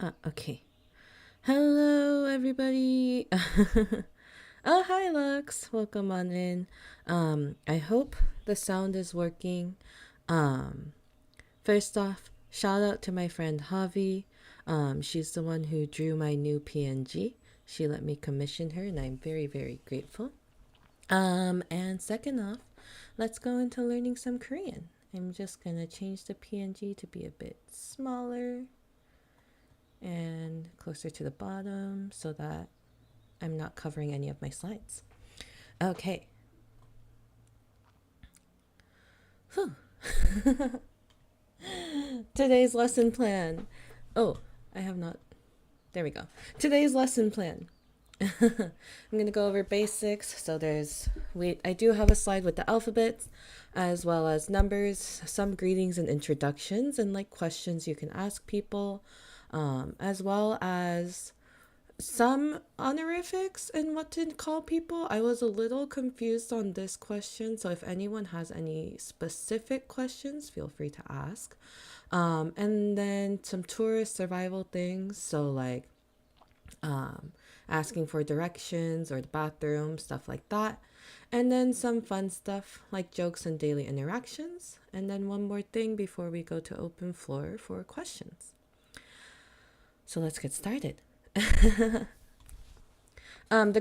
Okay. Hello, everybody. Oh, hi, Lux. Welcome on in. I hope the sound is working. Um, First off, shout out to my friend Javi. She's the one who drew my new PNG. She let me commission her, and I'm very, very grateful. And second off, let's go into learning some Korean. I'm just gonna change the PNG to be a bit smaller and closer to the bottom so that I'm not covering any of my slides. Okay. Whew. Today's lesson plan. Oh, I have not. There we go. Today's lesson plan. I'm gonna go over basics. So I do have a slide with the alphabets, as well as numbers, some greetings and introductions, and like questions you can ask people, as well as some honorifics and what to call people. I was a little confused on this question, so if anyone has any specific questions, feel free to ask. And then some tourist survival things, so like um, asking for directions or the bathroom, stuff like that. And then some fun stuff like jokes and daily interactions. And then one more thing before we go to open floor for questions. So let's get started. The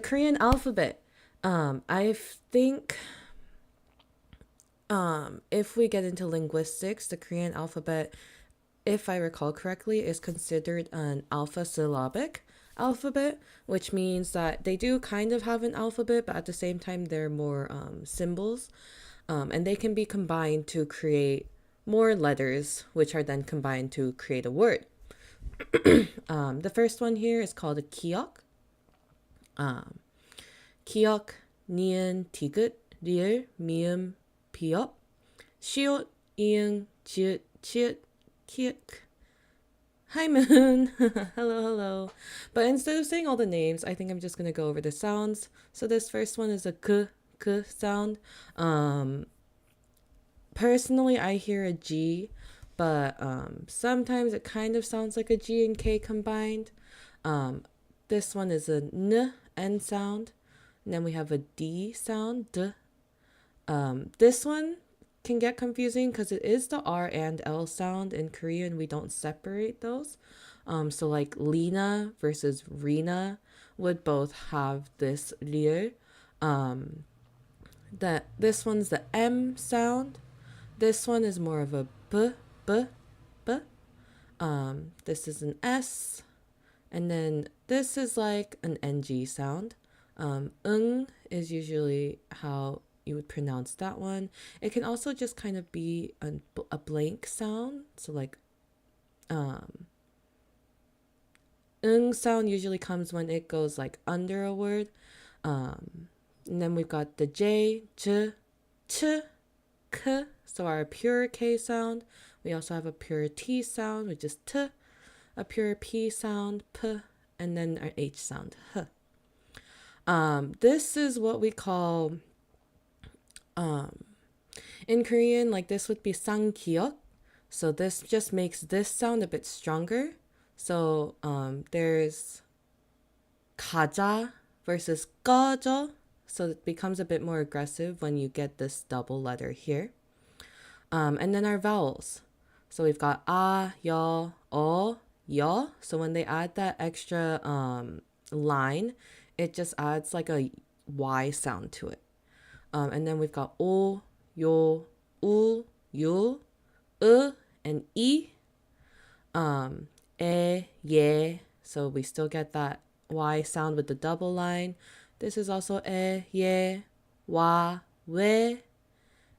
Korean alphabet. I think if we get into linguistics, the Korean alphabet, if I recall correctly, is considered an alpha syllabic alphabet, which means that they do kind of have an alphabet, but at the same time, they're more symbols. And they can be combined to create more letters, which are then combined to create a word. The first one here is called a kiok. Um, Kiok, 니은, 디귿, 리을, 미음, 비읍, 시옷, 이응, 지읒, 치읓, 키읔. Hi Moon. Hello, hello. But instead of saying all the names, I think I'm just gonna go over the sounds. So this first one is a k sound. Personally, I hear a G, but sometimes it kind of sounds like a G and K combined. This one is a N sound. And then we have a D sound, D. This one can get confusing because it is the R and L sound in Korean. We don't separate those. So like Lena versus Rena would both have this 리을. This one's the M sound. This one is more of a B, B, B. This is an S. And then this is like an NG sound. Is usually how you would pronounce that one. It can also just kind of be a blank sound. So like, sound usually comes when it goes like under a word. And then we've got the J, J, Ch, K. So our pure K sound. We also have a pure T sound, which is T, a pure P sound, P, and then our H sound, H. This is what we call, in Korean, like this would be 쌍기역. So this just makes this sound a bit stronger. So there's 가자 versus 꺼져. So it becomes a bit more aggressive when you get this double letter here. And then our vowels. So we've got a, 여, 어, 여. So when they add that extra line, it just adds like a Y sound to it. And then we've got 오, 요, 우, 유, and 이. 에, 예. So we still get that Y sound with the double line. This is also 에, 예, 와, 왜.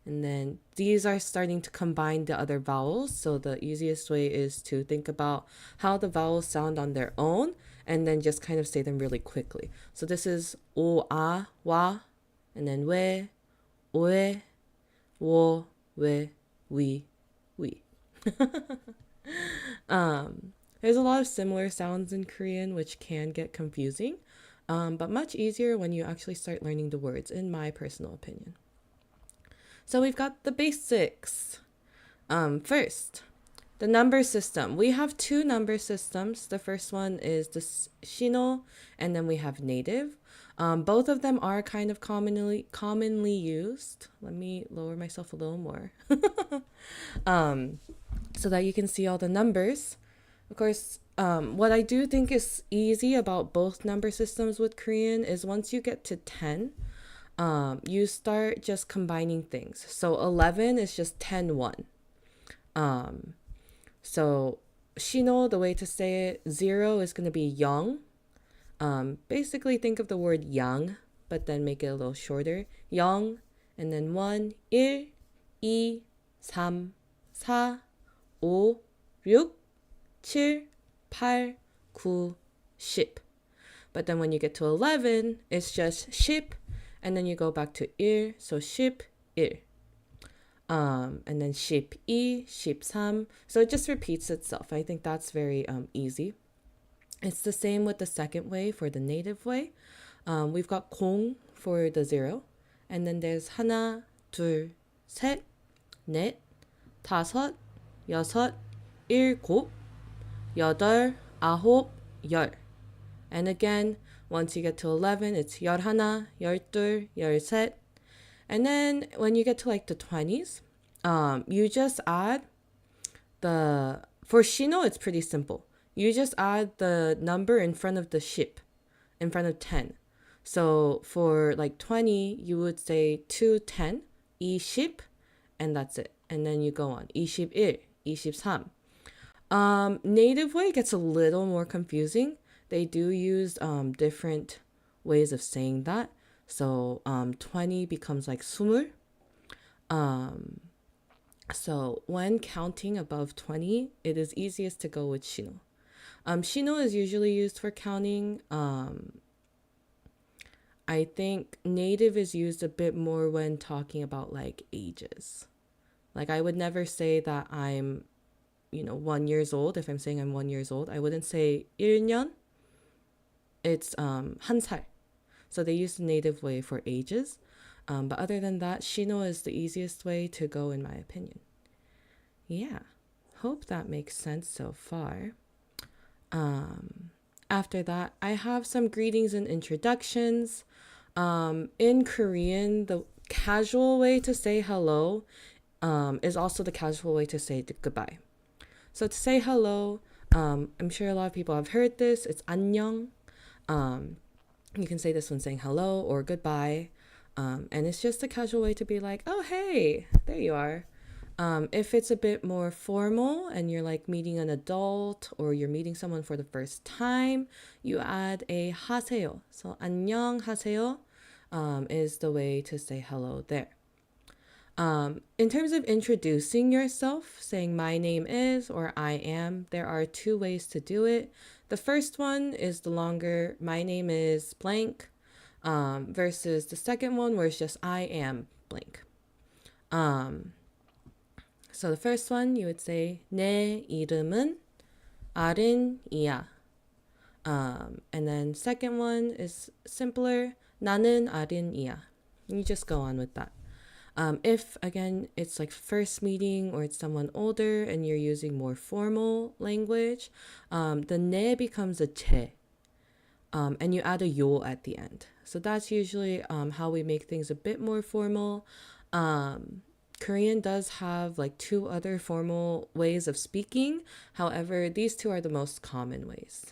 And then these are starting to combine the other vowels. So the easiest way is to think about how the vowels sound on their own and then just kind of say them really quickly. So this is 오, 아, 와, and then 왜, 오에, 워, 왜, 위, 위. There's a lot of similar sounds in Korean which can get confusing, but much easier when you actually start learning the words, in my personal opinion. So we've got the basics. First, The number system. We have two number systems. The first one is the Shino, and then we have native. Both of them are kind of commonly used. Let me lower myself a little more so that you can see all the numbers. Of course, what I do think is easy about both number systems with Korean is once you get to 10, you start just combining things. So 11 is just 10, 1. So Shino, the way to say it, 0 is going to be young. Basically think of the word yang, but then make it a little shorter. Young, and then 1, 1, 2, 3, 4, 5, 6, 7, 8, 9, 10. But then when you get to 11, it's just 10, and then you go back to 1, so 11. And then 12, 13. So it just repeats itself. I think that's very easy. It's the same with the second way for the native way. We've got 공 for the 0. And then there's 하나, 둘, 셋, 넷, 다섯, 여섯, 일곱, 여덟, 아홉, 열. And again, once you get to 11, it's 열하나, 열둘, 열셋. And then when you get to like the 20s, you just add for Shino, it's pretty simple. You just add the number in front of the ship, in front of 10. So for like 20, you would say 210, 20, and that's it. And then you go on. 21, 23. Native way gets a little more confusing. They do use different ways of saying that. So 20 becomes like 20. So when counting above 20, it is easiest to go with Shino. Shino is usually used for counting. I think native is used a bit more when talking about like ages. Like I would never say that I'm, 1 years old. If I'm saying I'm 1 years old, I wouldn't say 1년. It's 한 살. So they use the native way for ages. But other than that, Shino is the easiest way to go in my opinion. Yeah, hope that makes sense so far. After that, I have some greetings and introductions. In Korean, the casual way to say hello is also the casual way to say goodbye. So to say hello, I'm sure a lot of people have heard this. It's 안녕. You can say this when saying hello or goodbye. And it's just a casual way to be like, oh, hey, there you are. If it's a bit more formal and you're like meeting an adult or you're meeting someone for the first time, you add a 하세요. So 안녕하세요 is the way to say hello there. In terms of introducing yourself, saying my name is or I am, there are two ways to do it. The first one is the longer my name is blank versus the second one where it's just I am blank. So the first one you would say 내 이름은 아린이야. And then second one is simpler. 나는 아린이야. You just go on with that. If, again, it's like first meeting or it's someone older and you're using more formal language, the 내 becomes a 제. And you add a 요 at the end. So that's usually how we make things a bit more formal. Korean does have like two other formal ways of speaking. However, these two are the most common ways.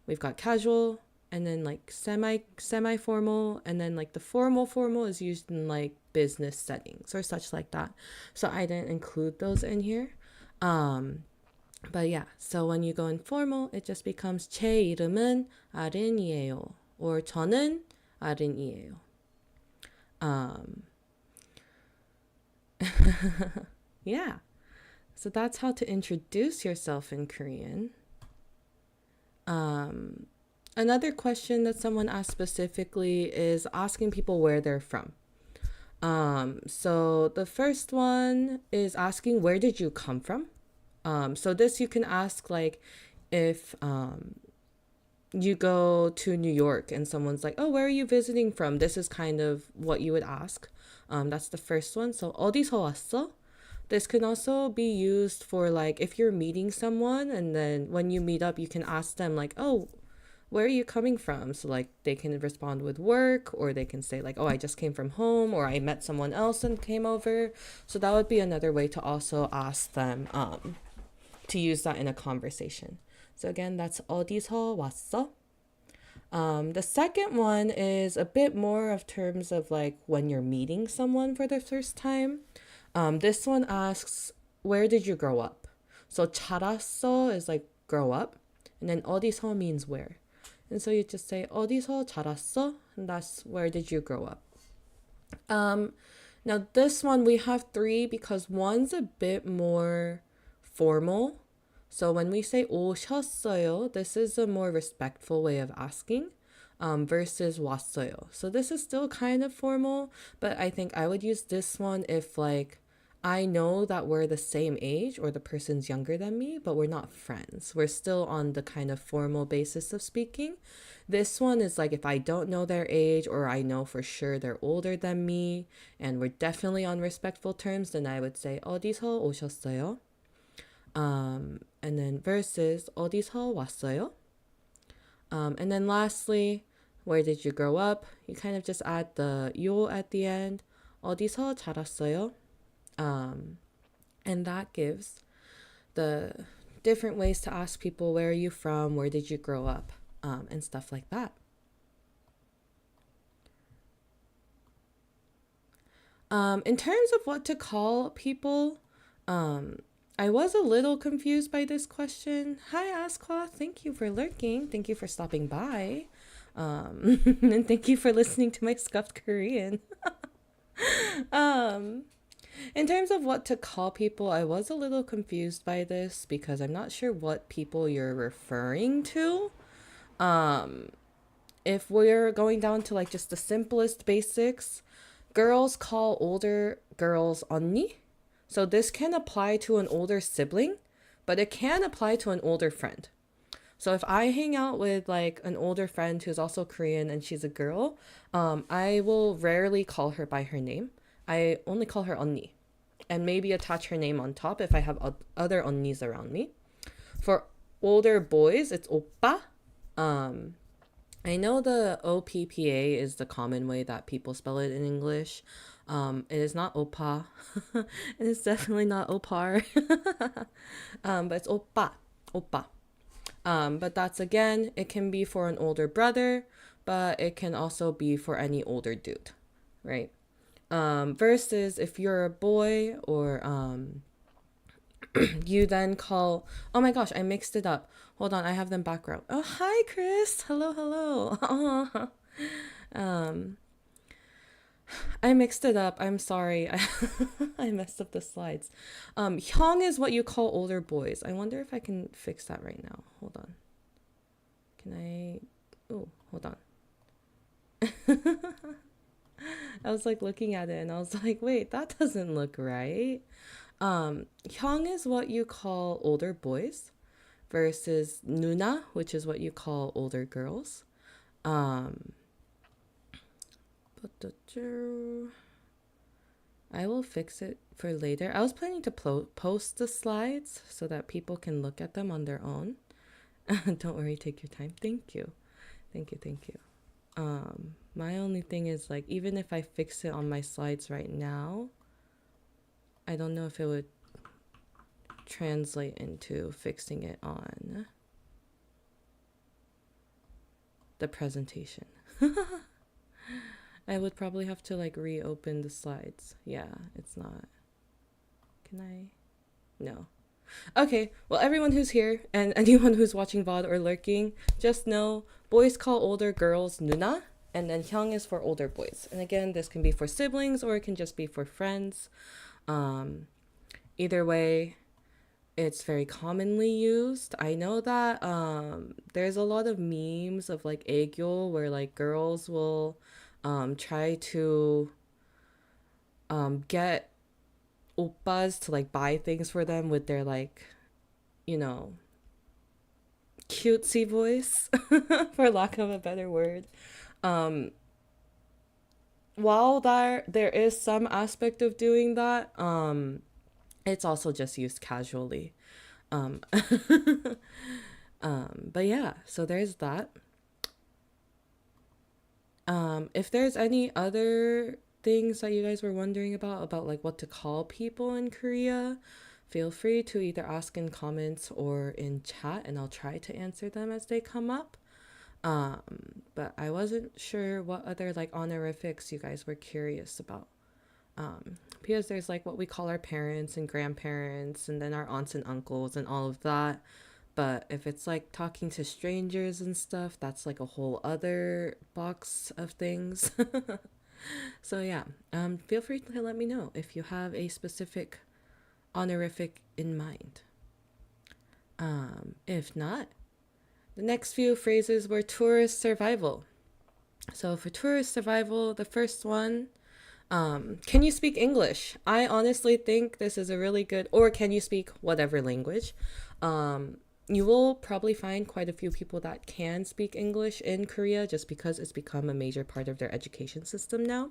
We've got casual, and then like semi-formal, and then like the formal is used in like business settings or such like that. So I didn't include those in here. But yeah, so when you go informal, it just becomes 제 이름은 아린이에요, or 저는 아린이에요. Yeah, so that's how to introduce yourself in Korean. Another question that someone asked specifically is asking people where they're from. So the first one is asking, where did you come from? So this you can ask like if you go to New York and someone's like, oh, where are you visiting from? This is kind of what you would ask. That's the first one. So 어디서 왔어? This can also be used for like if you're meeting someone and then when you meet up, you can ask them like, oh, where are you coming from? So like they can respond with work, or they can say like, oh, I just came from home, or I met someone else and came over. So that would be another way to also ask them to use that in a conversation. So again, that's 어디서 왔어? The second one is a bit more of terms of like when you're meeting someone for the first time. This one asks, where did you grow up? So 자랐어 is like grow up, and then 어디서 means where. And so you just say 어디서 자랐어? And that's where did you grow up. Now this one we have three because one's a bit more formal. So when we say 오셨어요, this is a more respectful way of asking versus 왔어요. So this is still kind of formal, but I think I would use this one if like I know that we're the same age or the person's younger than me, but we're not friends. We're still on the kind of formal basis of speaking. This one is like if I don't know their age or I know for sure they're older than me and we're definitely on respectful terms, then I would say 어디서 오셨어요? And then versus 어디서 왔어요? And then lastly, where did you grow up? You kind of just add the 요 at the end. 어디서 자랐어요? And that gives the different ways to ask people, where are you from? Where did you grow up? And stuff like that. In terms of what to call people, I was a little confused by this question. Hi, Asqua. Thank you for lurking. Thank you for stopping by. And thank you for listening to my scuffed Korean. In terms of what to call people, I was a little confused by this because I'm not sure what people you're referring to. If we're going down to like just the simplest basics, girls call older girls 언니. So this can apply to an older sibling, but it can apply to an older friend. So if I hang out with like an older friend who's also Korean and she's a girl, I will rarely call her by her name. I only call her 언니 and maybe attach her name on top if I have other 언니s around me. For older boys, it's 오빠. I know the OPPA is the common way that people spell it in English. It is not opa. It is definitely not opar. But it's opa. Opa. But that's again, it can be for an older brother, but it can also be for any older dude, right? Versus if you're a boy or you then call, oh my gosh, I mixed it up. Hold on, I have them background. Oh, hi, Chris. Hello, hello. I mixed it up. I'm sorry. I messed up the slides. 형 is what you call older boys. I wonder if I can fix that right now. Hold on. Can I? Oh, hold on. I was like looking at it and I was like, wait, that doesn't look right. 형 is what you call older boys versus 누나, which is what you call older girls. I will fix it for later. I was planning to post the slides so that people can look at them on their own. Don't worry, take your time. Thank you. Thank you, thank you. My only thing is like, even if I fix it on my slides right now, I don't know if it would translate into fixing it on the presentation. I would probably have to like reopen the slides. Yeah, it's not. Can I? No. Okay, well, everyone who's here and anyone who's watching VOD or lurking, just know boys call older girls 누나, and then 형 is for older boys. And again, this can be for siblings or it can just be for friends. Either way, it's very commonly used. I know that there's a lot of memes of like 애교 where like girls will try to get oppas to like buy things for them with their like, you know, cutesy voice, for lack of a better word. While there is some aspect of doing that, It's also just used casually. Um, but yeah, so there's that. If there's any other things that you guys were wondering about like what to call people in Korea, feel free to either ask in comments or in chat, and I'll try to answer them as they come up. But I wasn't sure what other like honorifics you guys were curious about. Because there's like what we call our parents and grandparents, and then our aunts and uncles, and all of that. But if it's like talking to strangers and stuff, that's like a whole other box of things. So yeah, feel free to let me know if you have a specific honorific in mind. If not, the next few phrases were tourist survival. So for tourist survival, the first one, can you speak English? I honestly think this is a really good, or can you speak whatever language? Um, you will probably find quite a few people that can speak English in Korea just because it's become a major part of their education system now.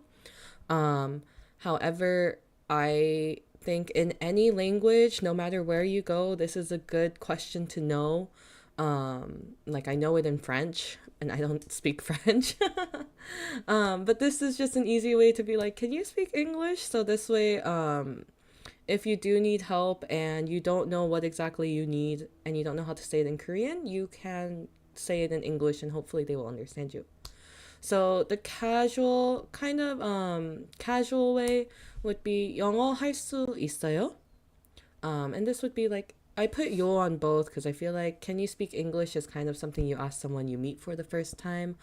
Um, However, I think in any language, no matter where you go, this is a good question to know. Like I know it in French and I don't speak French. But this is just an easy way to be like, can you speak English? So this way, if you do need help and you don't know what exactly you need and you don't know how to say it in Korean, you can say it in English and hopefully they will understand you. So the casual kind of casual way would be 영어 할 수 있어요? And this would be like I put yo on both because I feel like can you speak English is kind of something you ask someone you meet for the first time.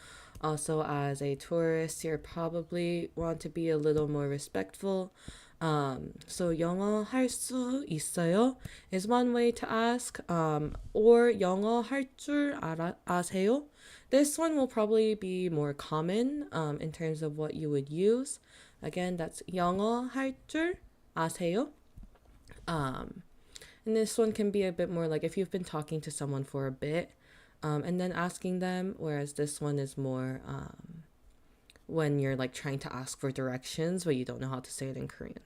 Also, as a tourist, you probably want to be a little more respectful. So 영어 할 수 있어요 is one way to ask. Or 영어 할 줄 아세요? This one will probably be more common in terms of what you would use. Again, that's 영어 할 줄 아세요? Um, and this one can be a bit more like if you've been talking to someone for a bit and then asking them, whereas this one is more when you're like trying to ask for directions but you don't know how to say it in Korean.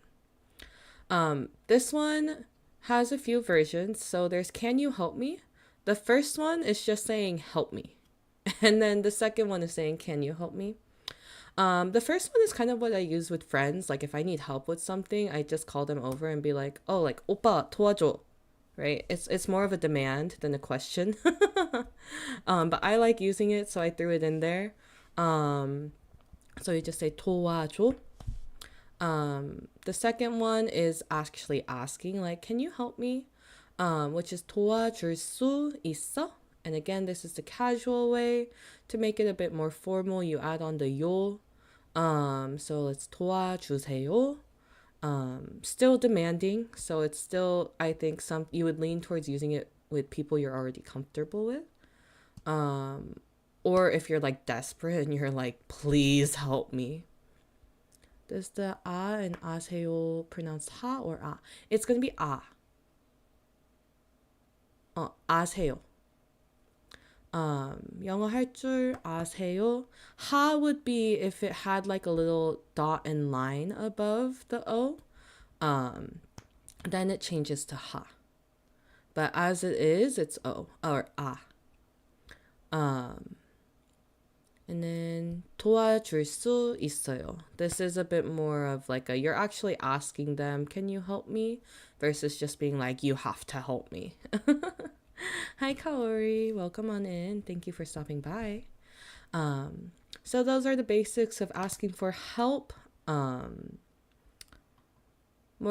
This one has a few versions. So there's can you help me? The first one is just saying help me. And then the second one is saying can you help me? The first one is kind of what I use with friends. Like if I need help with something, I just call them over and be like, "Oh, like 오빠 도와줘." Right? It's more of a demand than a question. But I like using it, so I threw it in there. Um, so you just say 도와줘. The second one is actually asking, like, "Can you help me?" Which is 도와줄 수 있어? And again, this is the casual way. To make it a bit more formal, you add on the 요. So let's 도와주세요. Still demanding, so it's still I think some you would lean towards using it with people you're already comfortable with. Um, or if you're like desperate and you're like, please help me. Does the and 아세요 pronounce ha or ah? It's gonna be ah. 아세요. 영어 할 줄 아세요? Ha would be if it had like a little dot and line above the O. Um, then it changes to ha. But as it is, it's O or ah. Um, and then 도와줄 수 있어요. This is a bit more of like a you're actually asking them, can you help me? Versus just being like, you have to help me. Hi Kaori, welcome on in. Thank you for stopping by. So those are the basics of asking for help. More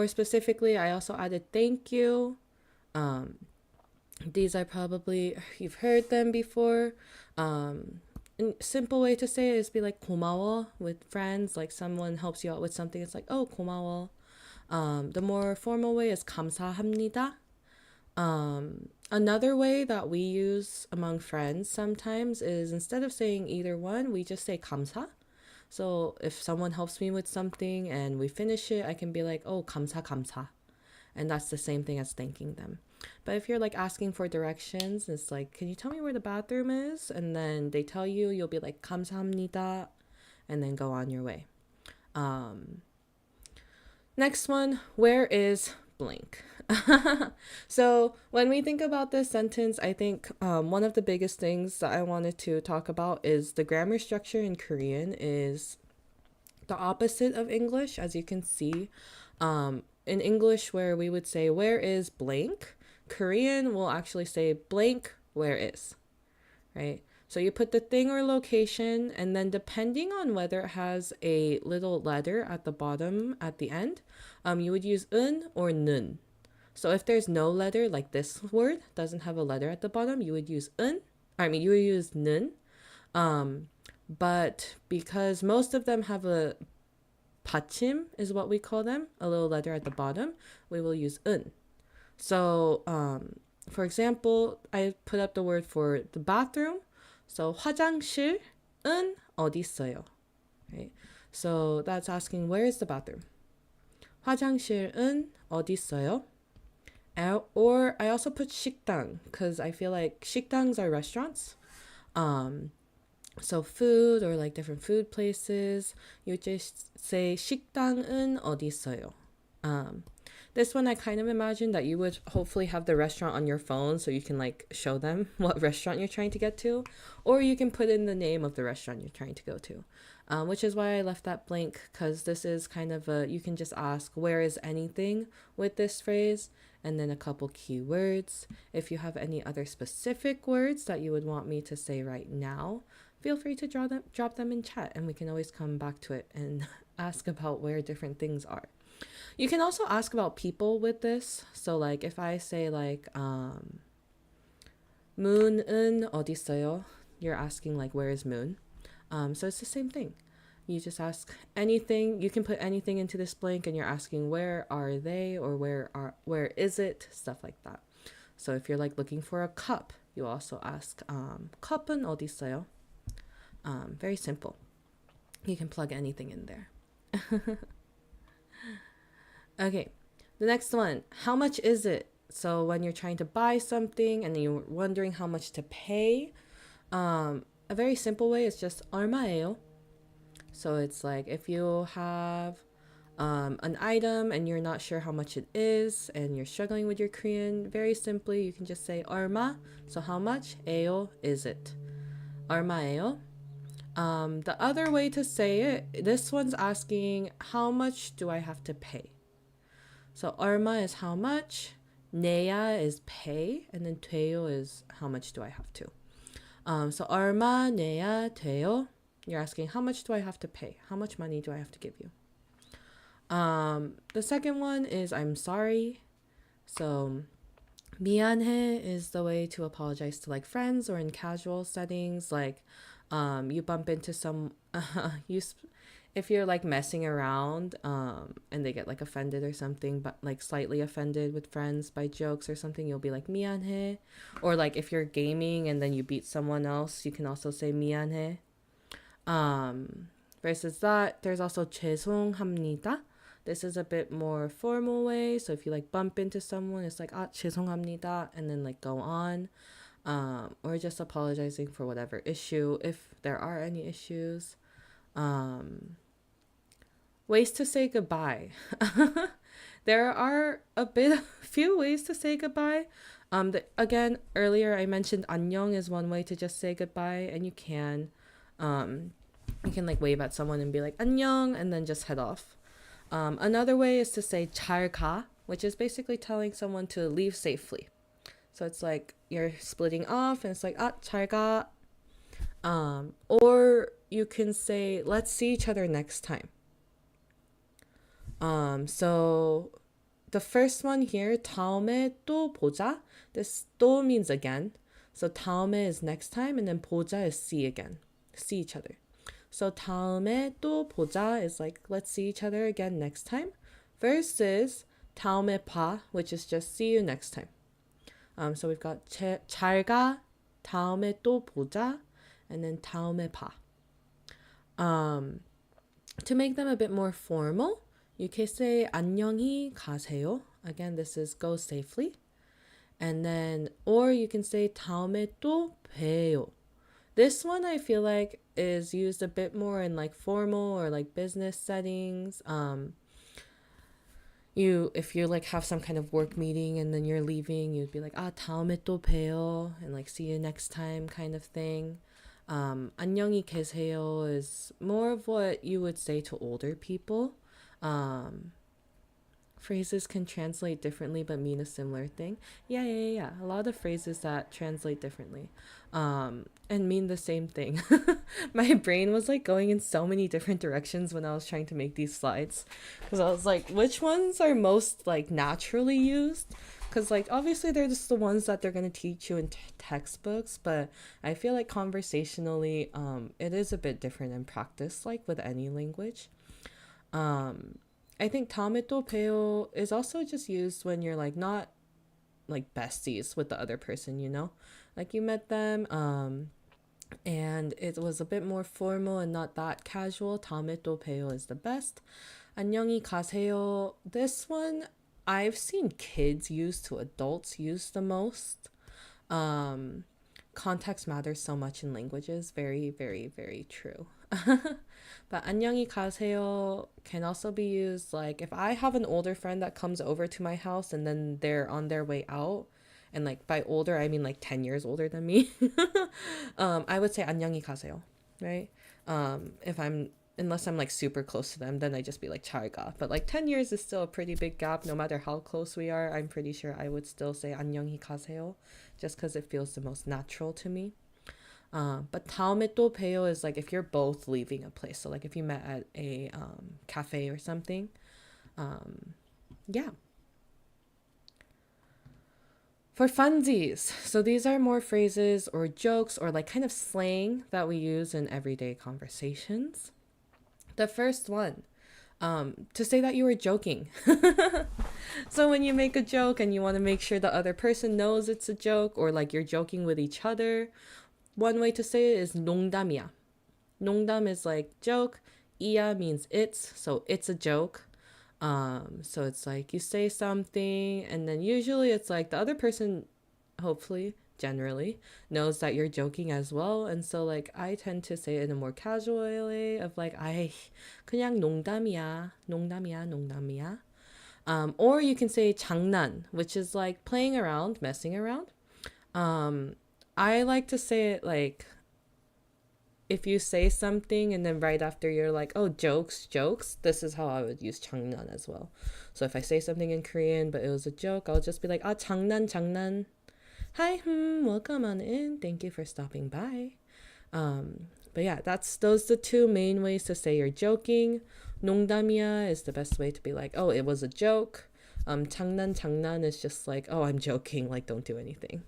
specifically, I also added thank you. These are probably you've heard them before. A simple way to say it is be like 고마워 with friends. Like someone helps you out with something, it's like oh 고마워. The more formal way is 감사합니다. Another way that we use among friends sometimes is instead of saying either one, we just say 감사. So if someone helps me with something and we finish it, I can be like, oh, 감사. And that's the same thing as thanking them. But if you're like asking for directions, it's like, can you tell me where the bathroom is? And then they tell you, you'll be like, 감사합니다. And then go on your way. Next one, where is blank. So when we think about this sentence, I think one of the biggest things that I wanted to talk about is the grammar structure in Korean is the opposite of English, as you can see. In English, where we would say, where is blank? Korean will actually say blank, where is, right? So you put the thing or location, and then depending on whether it has a little letter at the bottom at the end, you would use un or nun. So if there's no letter, like this word doesn't have a letter at the bottom, you would use un. You would use nun. But because most of them have a 받침 is what we call them, a little letter at the bottom, we will use un. So, for example, I put up the word for the bathroom. So 화장실은 어디 있어요? Right? So that's asking where is the bathroom? 화장실은 어디 있어요? Or I also put 식당 because I feel like 식당s are restaurants. So food or like different food places, you just say 식당은 어디 있어요? This one I kind of imagine that you would hopefully have the restaurant on your phone so you can like show them what restaurant you're trying to get to, or you can put in the name of the restaurant you're trying to go to, which is why I left that blank, because this is kind of you can just ask where is anything with this phrase and then a couple key words. If you have any other specific words that you would want me to say right now, feel free to drop them in chat and we can always come back to it and ask about where different things are. You can also ask about people with this. So like if I say like moon은 어디 있어요? You're asking like where is moon? So it's the same thing. You just ask anything. You can put anything into this blank and you're asking where are they or where is it? Stuff like that. So if you're like looking for a cup, you also ask 컵은 어디 있어요? Very simple. You can plug anything in there. Okay, the next one. How much is it? So when you're trying to buy something and you're wondering how much to pay, a very simple way is just 얼마예요? So it's like if you have an item and you're not sure how much it is and you're struggling with your Korean, very simply you can just say 얼마. So how much? 에요 is it? 얼마예요? The other way to say it, this one's asking how much do I have to pay? So 얼마 is how much, 내야 is pay, and then 돼요 is how much do I have to. So 얼마 내야 돼요? You're asking how much do I have to pay? How much money do I have to give you? The second one is I'm sorry. So 미안해 is the way to apologize to like friends or in casual settings, like you bump into some if you're like messing around and they get like offended or something, but like slightly offended with friends by jokes or something, you'll be like 미안해. Or like if you're gaming and then you beat someone else, you can also say 미안해. Versus that, there's also 죄송합니다. This is a bit more formal way. So if you like bump into someone, it's like 죄송합니다 and then like go on. Or just apologizing for whatever issue, if there are any issues. Ways to say goodbye. There are few ways to say goodbye. Again, earlier I mentioned 안녕 is one way to just say goodbye, and you can like wave at someone and be like 안녕 and then just head off. Another way is to say 잘 가, which is basically telling someone to leave safely. So it's like you're splitting off and it's like 잘 가. Or you can say let's see each other next time. So the first one here, 다음에 또 보자. This 또 means again. So 다음에 is next time, and then 보자 is see again. See each other. So 다음에 또 보자 is like let's see each other again next time. Versus 다음에 봐, which is just see you next time. So we've got 잘 가, 다음에 또 보자, and then 다음에 봐. To make them a bit more formal, you can say 안녕히 가세요. Again, this is go safely. And then, or you can say 다음에 또 봬요. This one I feel like is used a bit more in like formal or like business settings. if you like have some kind of work meeting and then you're leaving, you'd be like, 아, 다음에 또 봬요, and like see you next time kind of thing. 안녕히 계세요 is more of what you would say to older people. Um, Phrases can translate differently but mean a similar thing. Yeah. A lot of phrases that translate differently and mean the same thing. My brain was like going in so many different directions when I was trying to make these slides because I was like, which ones are most like naturally used? Because like obviously they're just the ones that they're going to teach you in textbooks, but I feel like conversationally it is a bit different in practice, like with any language. um I think 다음에 또 봬요 is also just used when you're like not like besties with the other person, you know? Like you met them and it was a bit more formal and not that casual. 다음에 또 봬요 is the best. 안녕히 가세요. This one I've seen kids use to adults use the most. Um Context matters so much in languages. Very, very, very true. But 안녕히 가세요 can also be used like if I have an older friend that comes over to my house and then they're on their way out, and like by older I mean like 10 years older than me. I would say 안녕히 가세요, right? If I'm unless I'm like super close to them, then I just be like 잘 가. But like 10 years is still a pretty big gap. No matter how close we are, I'm pretty sure I would still say 안녕히 가세요 just because it feels the most natural to me. But 다음에 또 봬요 is like if you're both leaving a place. So like if you met at a cafe or something. Yeah. For funsies, so these are more phrases or jokes or like kind of slang that we use in everyday conversations. The first one, to say that you were joking. So when you make a joke and you want to make sure the other person knows it's a joke or like you're joking with each other, one way to say it is 농담이야. 농담 is like joke. 이야 means it's, so it's a joke. So it's like you say something and then usually it's like the other person, hopefully, generally, knows that you're joking as well. And so like I tend to say it in a more casual way of like, I 그냥 농담이야, 농담이야, 농담이야. Or you can say 장난, which is like playing around, messing around. I like to say it like if you say something and then right after you're like, oh, jokes, jokes, this is how I would use 장난 as well. So if I say something in Korean but it was a joke, I'll just be like, ah, 장난, 장난. Hi, welcome on in. Thank you for stopping by. But yeah, that's those the two main ways to say you're joking. 농담이야 is the best way to be like, oh, it was a joke. 장난, 장난 is just like, oh, I'm joking, like don't do anything.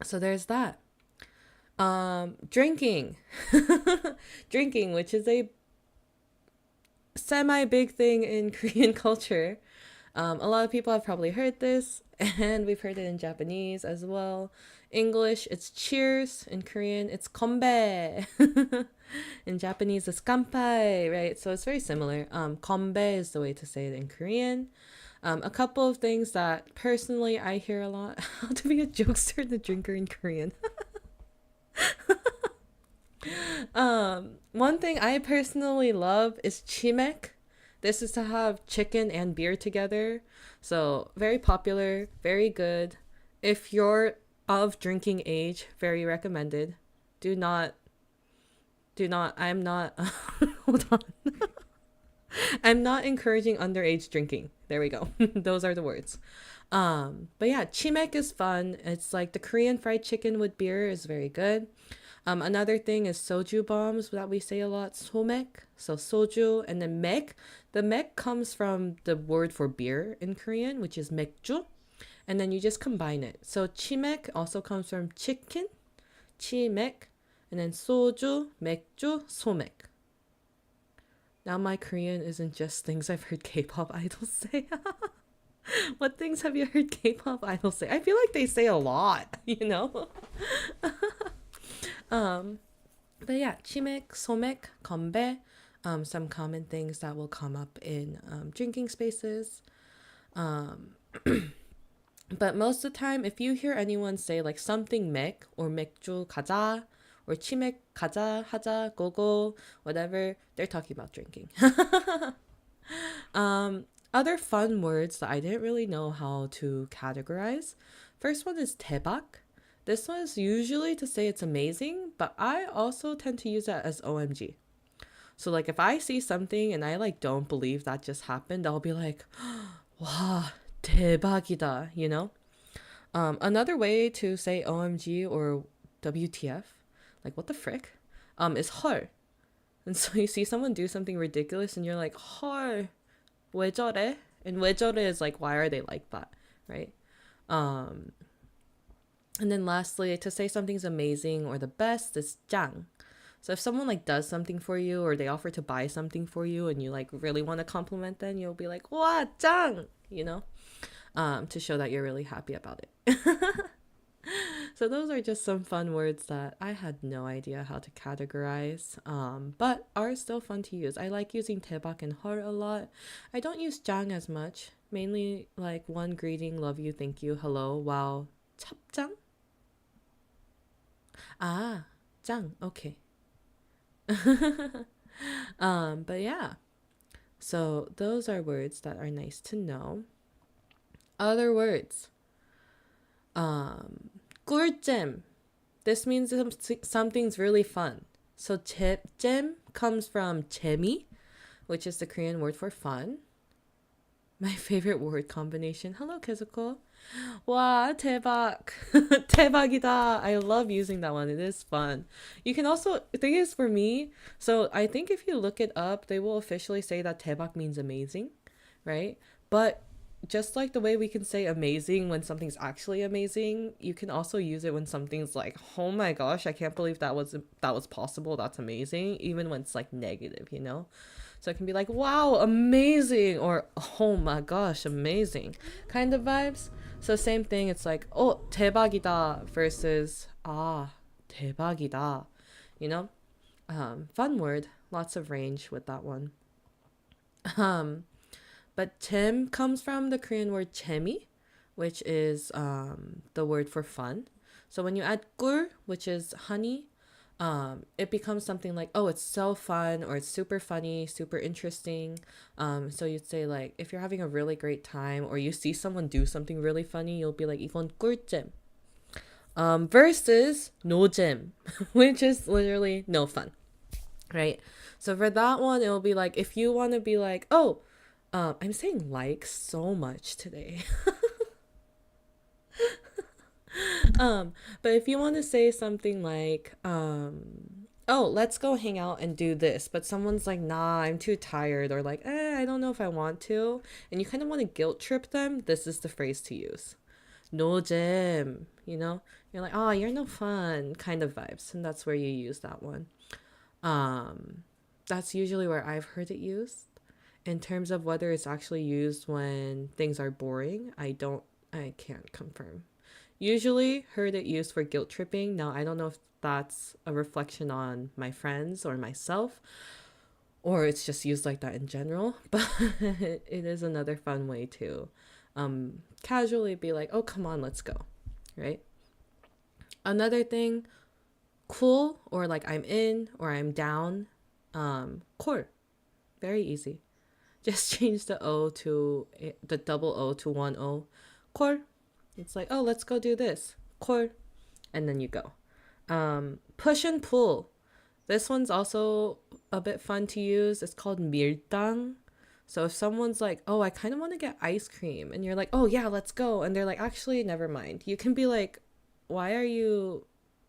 So there's that. Drinking. Drinking, which is a semi big thing in Korean culture. A lot of people have probably heard this, and we've heard it in Japanese as well. English, it's cheers. In Korean, it's konbae. In Japanese, it's kanpai, right? So it's very similar. Konbae is the way to say it in Korean. A couple of things that personally I hear a lot: how to be a jokester and a drinker in Korean. One thing I personally love is chimek. This is to have chicken and beer together. So very popular, very good. If you're of drinking age, very recommended. Do not, I'm not, hold on. I'm not encouraging underage drinking. There we go. Those are the words. But yeah, chimek is fun. It's like the Korean fried chicken with beer is very good. Another thing is soju bombs that we say a lot, somek. So soju and then mek. The mek comes from the word for beer in Korean, which is 맥주. And then you just combine it. So chimek also comes from chicken, chimek, and then soju, 맥주, 소맥. Now my Korean isn't just things I've heard K-pop idols say. What things have you heard K-pop idols say? I feel like they say a lot, you know? But yeah, chimek, somek, konbae, some common things that will come up in drinking spaces. But most of the time, if you hear anyone say like something mek or 맥주 가자 or 치맥 가자 하자 go, whatever, they're talking about drinking. Other fun words that I didn't really know how to categorize. First one is 대박. This one is usually to say it's amazing, but I also tend to use that as OMG. So like if I see something and I like don't believe that just happened, I'll be like, "와, 대박이다," you know? Another way to say OMG or WTF, like what the frick, is 헐. And so you see someone do something ridiculous and you're like, 헐, 왜 저래? And 왜 저래 is like, why are they like that, right? Um, and then lastly, to say something's amazing or the best is 짱. So if someone like does something for you or they offer to buy something for you and you like really want to compliment them, you'll be like, 와, 짱, you know, to show that you're really happy about it. So those are just some fun words that I had no idea how to categorize, but are still fun to use. I like using 대박 and 헐 a lot. I don't use 짱 as much. Mainly like one greeting, love you, thank you, hello, wow, 찹짱? Ah, 짱, okay. But yeah, so those are words that are nice to know. Other words. 꿀잼. This means something's really fun. So 잼 comes from 재미, which is the Korean word for fun. My favorite word combination. Hello, Kezuko. 와, 대박. 대박이다. I love using that one. It is fun. You can also, the thing is for me, so I think if you look it up, they will officially say that 대박 means amazing, right? But just like the way we can say amazing when something's actually amazing, you can also use it when something's like, oh my gosh, I can't believe that was possible. That's amazing, even when it's like negative, you know? So it can be like, wow, amazing, or oh my gosh, amazing kind of vibes. So same thing, it's like, oh, 대박이다 versus ah, 대박이다, you know? Fun word, lots of range with that one. Um, but 잼 comes from the Korean word 재미, which is the word for fun. So when you add 꿀, which is honey, it becomes something like, oh, it's so fun or it's super funny, super interesting. So you'd say like, if you're having a really great time or you see someone do something really funny, you'll be like, 이건 꿀잼. Versus 노잼, which is literally no fun, right? So for that one, it'll be like, if you want to be like, oh, I'm saying like so much today. But if you want to say something like, oh, let's go hang out and do this, but someone's like, nah, I'm too tired, or like, I don't know if I want to, and you kind of want to guilt trip them, this is the phrase to use. No gym, you know? You're like, oh, you're no fun, kind of vibes, and that's where you use that one. Um, that's usually where I've heard it used. In terms of whether it's actually used when things are boring, I can't confirm. Usually heard it used for guilt tripping. Now, I don't know if that's a reflection on my friends or myself, or it's just used like that in general, but it is another fun way to casually be like, oh, come on, let's go, right? Another thing, cool, or like I'm in or I'm down, 콜, very easy. Just change the O to the double O to one O. 콜. It's like, oh, let's go do this. 콜. And then you go. Push and pull. This one's also a bit fun to use. It's called 밀당. So if someone's like, oh, I kind of want to get ice cream, and you're like, oh yeah, let's go, and they're like, actually, never mind. You can be like, why are you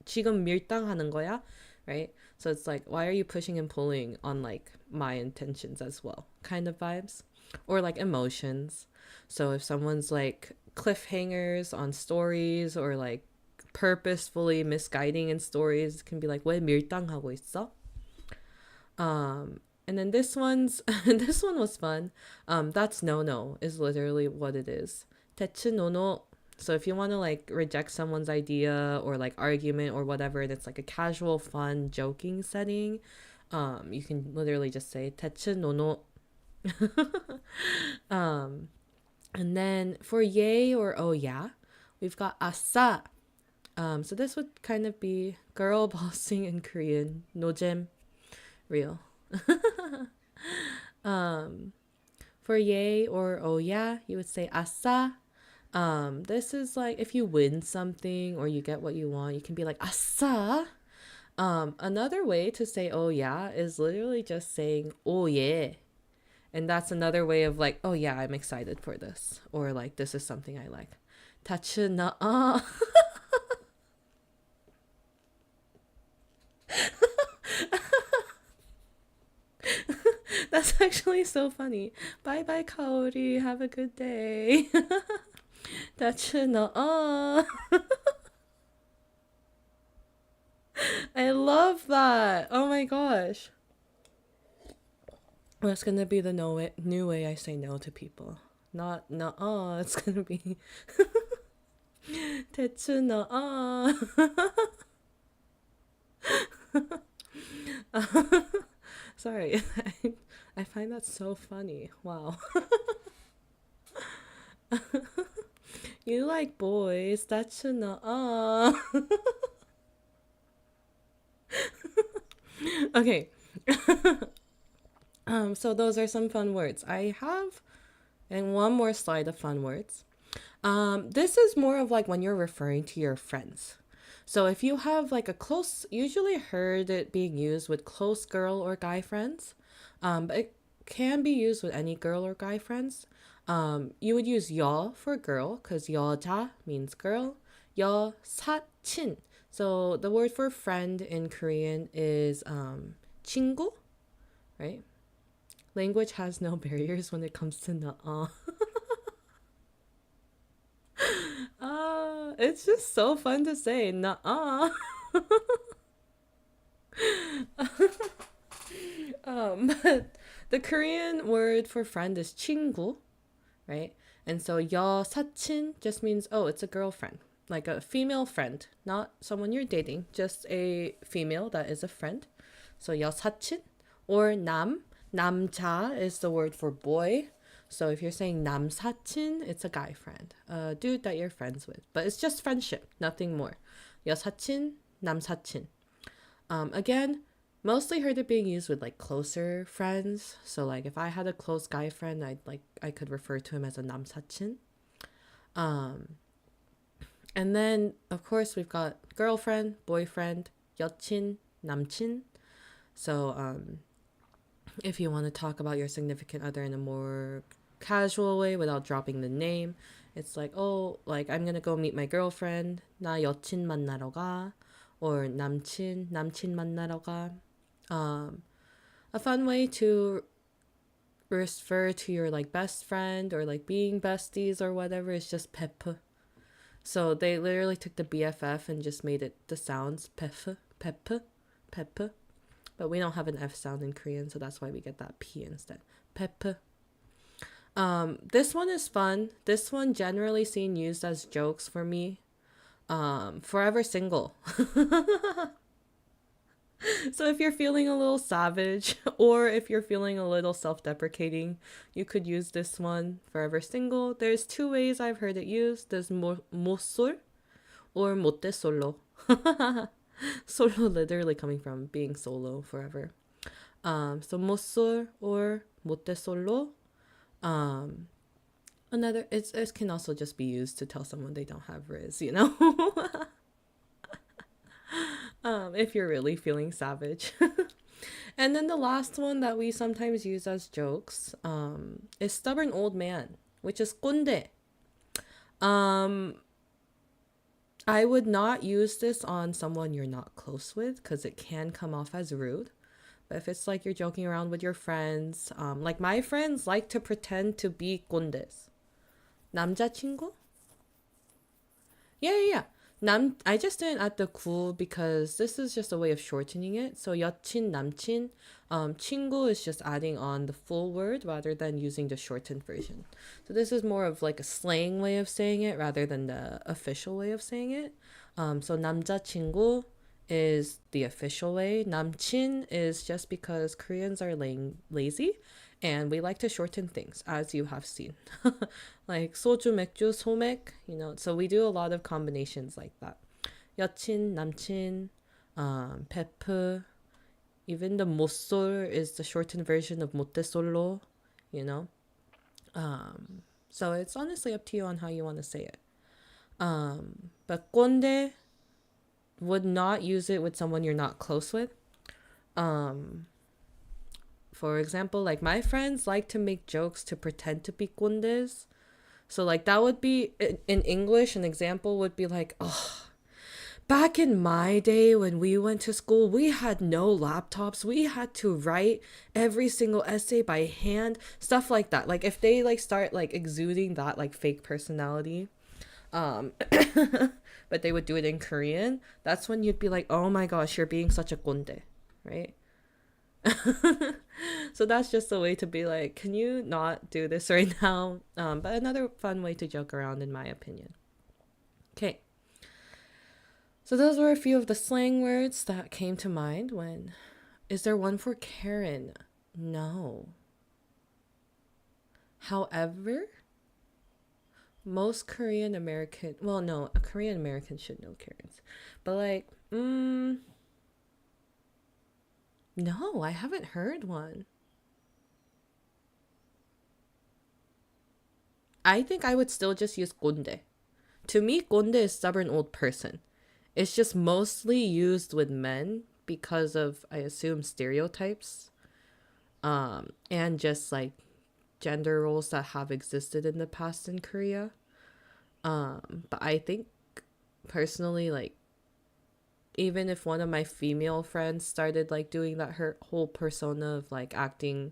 지금 밀당하는 거야? Right? So it's like, why are you pushing and pulling on like my intentions as well? Kind of vibes. Or like emotions. So if someone's like cliffhangers on stories or like purposefully misguiding in stories, it can be like, 왜 밀당하고 있어? And then this one's this one was fun. That's no no is literally what it is. 대체 노노. So if you want to like reject someone's idea or like argument or whatever, and it's like a casual, fun, joking setting, you can literally just say 대체 노노. And then for yay or oh yeah, we've got asa. So this would kind of be girl bossing in Korean. 노잼, real. For yay or oh yeah, you would say asa. This is like if you win something or you get what you want, you can be like asa. Another way to say oh yeah is literally just saying oh yeah. And that's another way of like, oh yeah, I'm excited for this. Or like this is something I like. 다츠 나아. That's actually so funny. Bye bye Kaori. Have a good day. 다츠 나아. I love that. Oh my gosh. That's gonna be the new way I say no to people. Not nah. It's gonna be 대추 nah. Sorry, I find that so funny. Wow. You like boys. That's nah. Okay. So those are some fun words. I have and one more slide of fun words. This is more of like when you're referring to your friends. So if you have like a close, usually heard it being used with close girl or guy friends, but it can be used with any girl or guy friends. You would use 여 for girl because 여자 means girl. 여 사친. So the word for friend in Korean is 친구, right? Language has no barriers when it comes to na. It's just so fun to say na. But the Korean word for friend is 친구, right? And so 여 사친 just means oh, it's a girlfriend, like a female friend, not someone you're dating, just a female that is a friend. So 여 사친 or 남자 is the word for boy. So if you're saying 남사친, it's a guy friend, a dude that you're friends with. But it's just friendship, nothing more. 여사친, 남사친. Again, mostly heard it being used with like closer friends. So like if I had a close guy friend, I could refer to him as a 남사친. And then of course we've got girlfriend, boyfriend, 여친, 남친. So if you want to talk about your significant other in a more casual way without dropping the name, it's like, oh, like I'm gonna go meet my girlfriend. 나 여친 만나러 가. Or 남친 만나러 가. A fun way to refer to your like best friend or like being besties or whatever is just 페프. So they literally took the BFF and just made it the sounds 페프, 페프, 페프. But we don't have an F sound in Korean, so that's why we get that P instead. 페프. This one is fun. This one generally seen used as jokes for me. Forever single. So if you're feeling a little savage or if you're feeling a little self-deprecating, you could use this one, forever single. There's two ways I've heard it used. There's 못쏠 or 못돼 솔로. Solo literally coming from being solo forever. So 못쏠 or 못돼 솔로. Another, it can also just be used to tell someone they don't have riz, you know? If you're really feeling savage. And then the last one that we sometimes use as jokes is stubborn old man, which is 꼰대. I would not use this on someone you're not close with because it can come off as rude. But if it's like you're joking around with your friends, like my friends like to pretend to be 꼰대s. 남자친구? Yeah. I just didn't add the 구 because this is just a way of shortening it. So 여친, 남친, 친구 is just adding on the full word rather than using the shortened version. So this is more of like a slang way of saying it rather than the official way of saying it. So 남자친구 is the official way. 남친 is just because Koreans are lazy and we like to shorten things, as you have seen. Like 소주, 맥주, 소맥, you know, so we do a lot of combinations like that. 여친, 남친, 페프, even the 못쏠 is the shortened version of 못돼 솔로, you know. So it's honestly up to you on how you want to say it. But 꼰대, would not use it with someone you're not close with. Um, for example, like my friends like to make jokes to pretend to be 꼰대s. So like that would be in English, an example would be like, oh, back in my day when we went to school, we had no laptops. We had to write every single essay by hand, stuff like that. Like if they like start like exuding that like fake personality, um but they would do it in Korean, that's when you'd be like, "Oh my gosh, you're being such a 꼰대." Right? So that's just a way to be like, "Can you not do this right now?" But another fun way to joke around in my opinion. Okay. So those were a few of the slang words that came to mind when is there one for Karen? No. However, most Korean American, well, no, a Korean American should know Karens, but like, no, I haven't heard one. I think I would still just use 꼰대. To me, 꼰대 is stubborn old person. It's just mostly used with men because of, I assume, stereotypes, and just like gender roles that have existed in the past in Korea. But I think personally, like, even if one of my female friends started like doing that her whole persona of like acting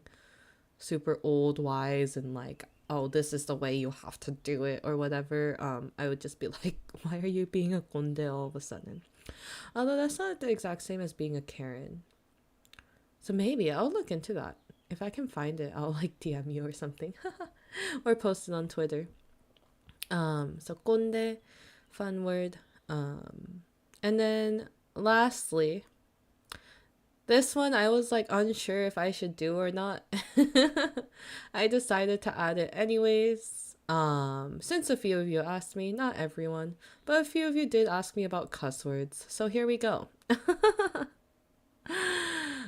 super old wise and like, oh, this is the way you have to do it or whatever, I would just be like, why are you being a 꼰대 all of a sudden? Although that's not the exact same as being a Karen. So maybe I'll look into that. If I can find it, I'll like DM you or something. Or post it on Twitter. So 꼰대, fun word. And then lastly, this one I was like unsure if I should do or not. I decided to add it anyways. Since a few of you asked me, not everyone, but a few of you did ask me about cuss words. So here we go.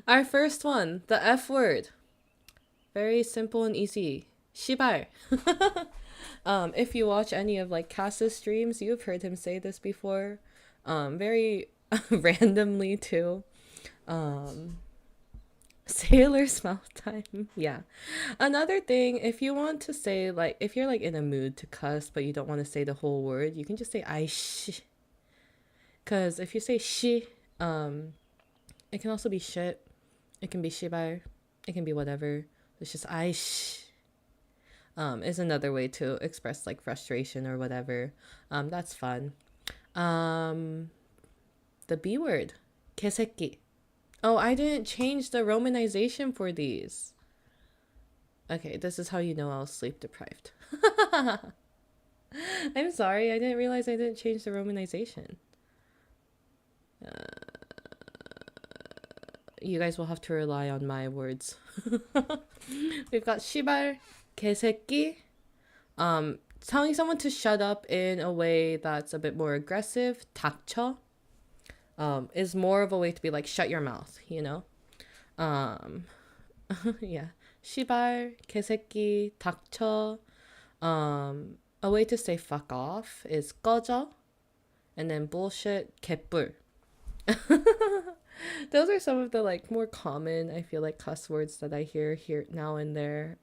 Our first one, the F word. Very simple and easy. 시발. If you watch any of like Cass's streams, you've heard him say this before. Very randomly too. Sailor's mouth time. Yeah. Another thing, if you want to say like if you're like in a mood to cuss but you don't want to say the whole word, you can just say I sh. Cause if you say she, it can also be shit. It can be shibar. It can be whatever. It's just I sh. Is another way to express like frustration or whatever. That's fun. The B word, 개새끼. Oh, I didn't change the romanization for these. Okay, this is how you know I was sleep deprived. I'm sorry, I didn't realize I didn't change the romanization. You guys will have to rely on my words. We've got 시발, 개새끼. Telling someone to shut up in a way that's a bit more aggressive, 닥쳐, is more of a way to be like, shut your mouth, you know? Yeah. 시발, 개새끼, 닥쳐. A way to say fuck off is 꺼져. And then bullshit, 개뿔. Those are some of the like more common, I feel like, cuss words that I hear here now and there.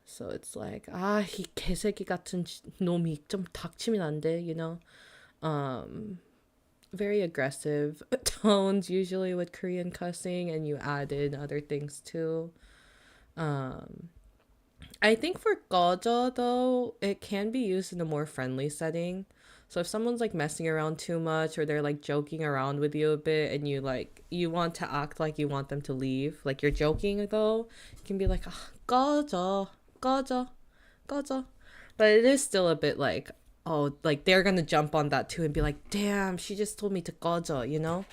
So it's like, 이 개새끼 같은 놈이 좀 닥치면 안 돼, you know? Very aggressive tones usually with Korean cussing, and you add in other things too. I think for 꺼져 though, it can be used in a more friendly setting. So if someone's like messing around too much or they're like joking around with you a bit and you want to act like you want them to leave, like you're joking though, you can be like, 꺼져, 꺼져, 꺼져. But it is still a bit like, oh, like they're gonna jump on that too and be like, damn, she just told me to 꺼져, you know?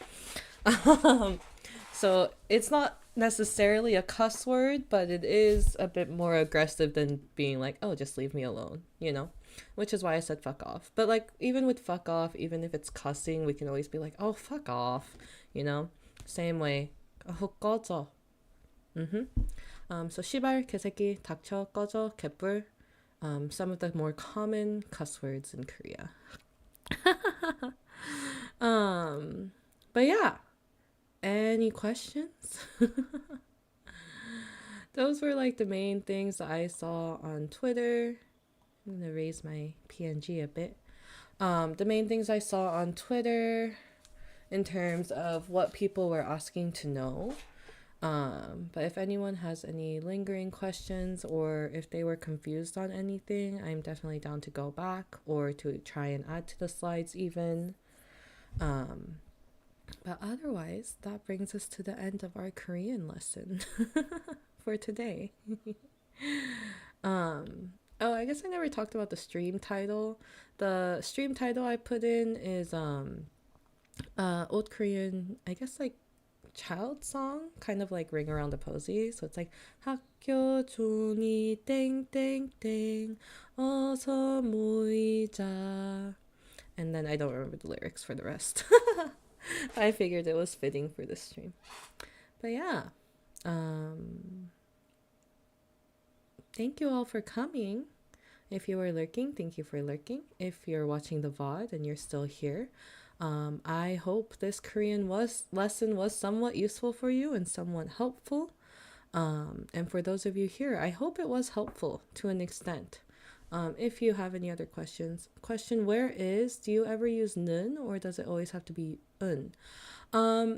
So it's not necessarily a cuss word, but it is a bit more aggressive than being like, oh, just leave me alone, you know? Which is why I said fuck off. But like, even with fuck off, even if it's cussing, we can always be like, oh, fuck off, you know? Same way. Oh, 꺼져. So 시발, 개새끼, 닥쳐, 꺼져, 개뿔. Some of the more common cuss words in Korea. um, but yeah, any questions? Those were like the main things that I saw on Twitter. I'm gonna raise my PNG a bit. The main things I saw on Twitter in terms of what people were asking to know. But if anyone has any lingering questions or if they were confused on anything, I'm definitely down to go back or to try and add to the slides even. But otherwise, that brings us to the end of our Korean lesson for today. Oh, I guess I never talked about the stream title. The stream title I put in is old Korean, I guess like child song, kind of like Ring Around the Posy. So it's like 학교 종이 땡땡땡 어서 모이자. And then I don't remember the lyrics for the rest. I figured it was fitting for this stream. But yeah. Thank you all for coming. If you were lurking, thank you for lurking. If you're watching the VOD and you're still here, I hope this Korean lesson was somewhat useful for you and somewhat helpful. And for those of you here, I hope it was helpful to an extent. If you have any other questions, where is, do you ever use 는 or does it always have to be 은?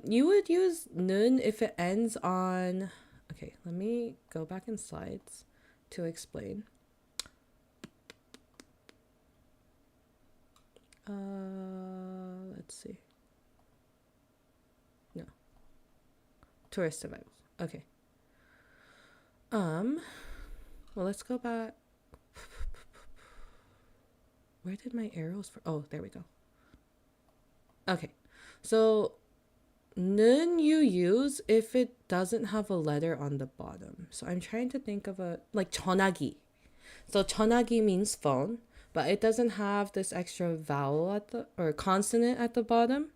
You would use 는 if it ends on, okay, let me go back in slides to explain. Let's see. No. Tourist survivals. Okay. Well, let's go back. Where did my arrows for? Oh, there we go. Okay. So, 는 you use if it doesn't have a letter on the bottom. So I'm trying to think of a, like 전화기. So 전화기 means phone, but it doesn't have this extra vowel at the, or consonant at the bottom,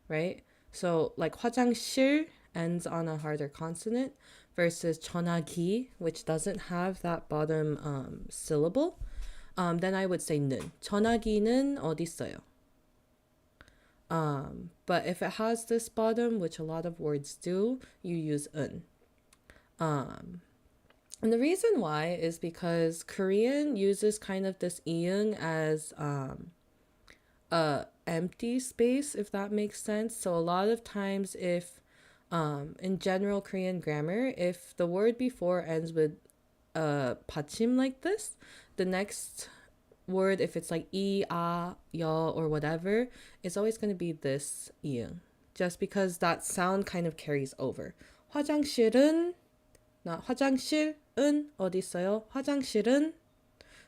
right? So like 화장실 ends on a harder consonant versus 전화기, which doesn't have that bottom syllable. Then I would say 는. 전화기는 어디 있어요? But if it has this bottom, which a lot of words do, you use 은. And the reason why is because Korean uses kind of this iung as a empty space, if that makes sense. So a lot of times if in general Korean grammar, if the word before ends with 받침 like this, the next word, if it's like 이, 아, 여, or whatever, it's always going to be this 이응. Just because that sound kind of carries over. 화장실은, not 화장실은 어디 있어요? 화장실은.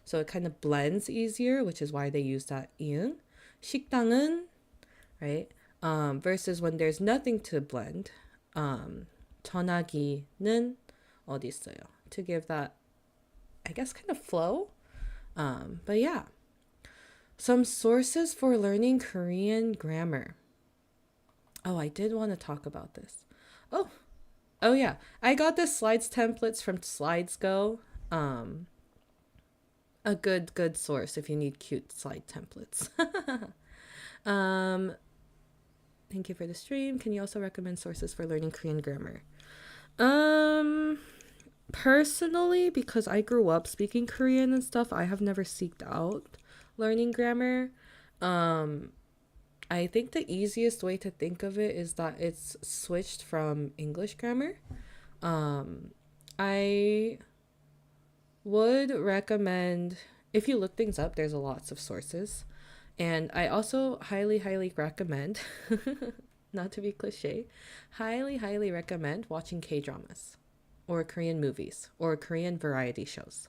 So it kind of blends easier, which is why they use that 이응. 식당은, right? Versus when there's nothing to blend, 전화기는 어디 있어요? To give that, I guess, kind of flow. But yeah, some sources for learning Korean grammar. Oh, I did want to talk about this. Oh yeah, I got the slides templates from SlidesGo. A good source if you need cute slide templates. Thank you for the stream. Can you also recommend sources for learning Korean grammar? Personally, because I grew up speaking Korean and stuff, I have never seeked out learning grammar. I think the easiest way to think of it is that it's switched from English grammar. I would recommend, if you look things up, there's lots of sources. And I also highly recommend, not to be cliche, highly recommend watching K-dramas or Korean movies or Korean variety shows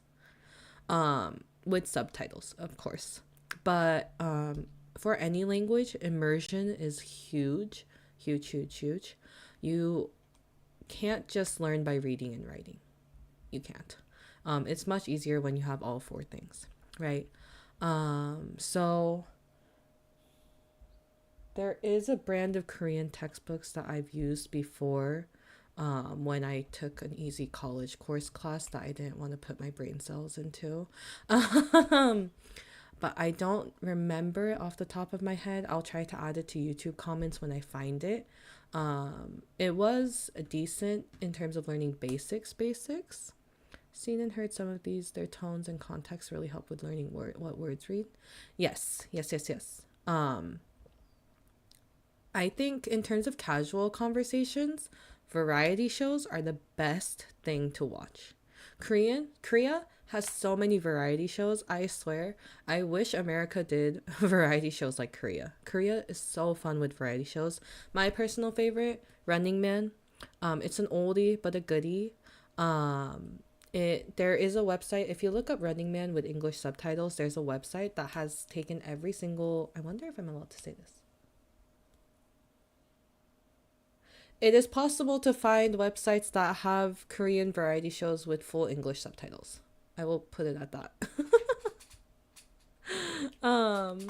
with subtitles, of course. But for any language, immersion is huge. You can't just learn by reading and writing. You can't. It's much easier when you have all four things, right? So there is a brand of Korean textbooks that I've used before. when I took an easy college course class that I didn't want to put my brain cells into. But I don't remember it off the top of my head. I'll try to add it to YouTube comments when I find it. It was decent in terms of learning basics. Seen and heard some of these. Their tones and context really help with learning what words read. Yes. I think in terms of casual conversations, variety shows are the best thing to watch. Korea has so many variety shows. I swear, I wish America did variety shows like Korea. Korea is so fun with variety shows. My personal favorite, Running Man. It's an oldie but a goodie. There is a website. If you look up Running Man with English subtitles, there's a website that has taken every single. I wonder if I'm allowed to say this. It is possible to find websites that have Korean variety shows with full English subtitles. I will put it at that. um,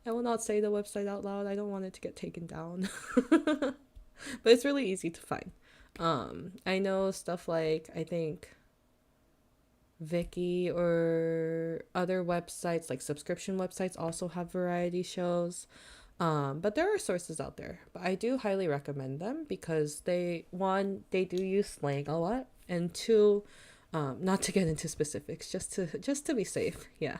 I will not say the website out loud. I don't want it to get taken down. But it's really easy to find. I know stuff like, I think Viki or other websites like subscription websites also have variety shows. But there are sources out there. But I do highly recommend them because they do use slang a lot, and two, not to get into specifics, just to be safe. Yeah.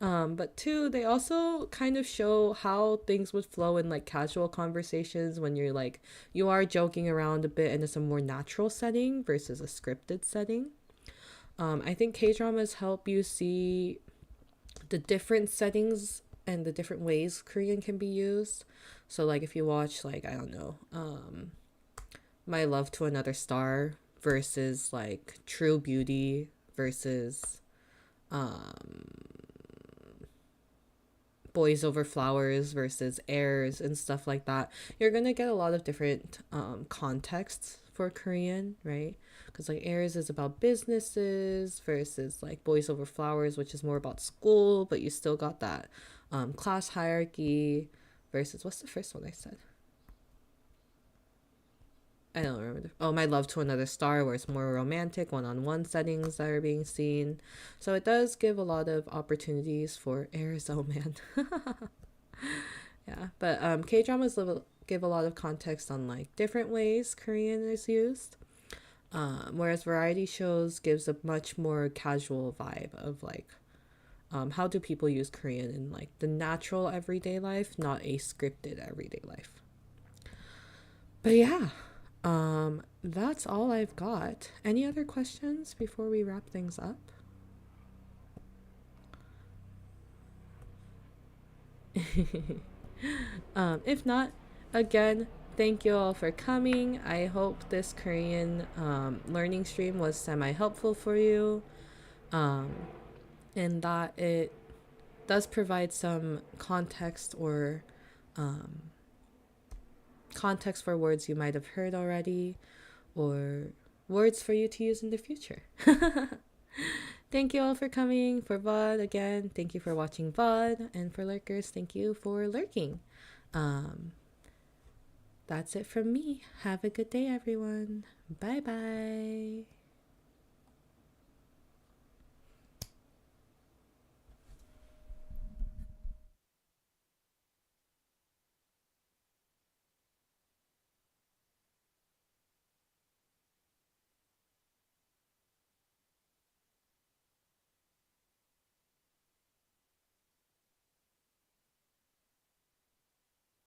But two, they also kind of show how things would flow in like casual conversations when you are joking around a bit in a more natural setting versus a scripted setting. I think K-dramas help you see the different settings and the different ways Korean can be used. So like if you watch like, I don't know, My Love to Another Star versus like True Beauty versus Boys Over Flowers versus Airs and stuff like that, you're gonna get a lot of different contexts for Korean, right? Because like Airs is about businesses versus like Boys Over Flowers, which is more about school, but you still got that class hierarchy versus what's the first one I said? I don't remember. My Love to Another Star, where it's more romantic, one-on-one settings that are being seen. So it does give a lot of opportunities for airs. Oh man, yeah. But K-dramas give a lot of context on like different ways Korean is used. Whereas variety shows gives a much more casual vibe of like how do people use Korean in like the natural everyday life, not a scripted everyday life. But yeah, that's all I've got. Any other questions before we wrap things up? If not, again, thank you all for coming. I hope this Korean learning stream was semi-helpful for you, and that it does provide some context or context for words you might have heard already or words for you to use in the future. Thank you all for coming. For VOD, again, thank you for watching VOD. And for lurkers, thank you for lurking. That's it from me. Have a good day, everyone. Bye bye.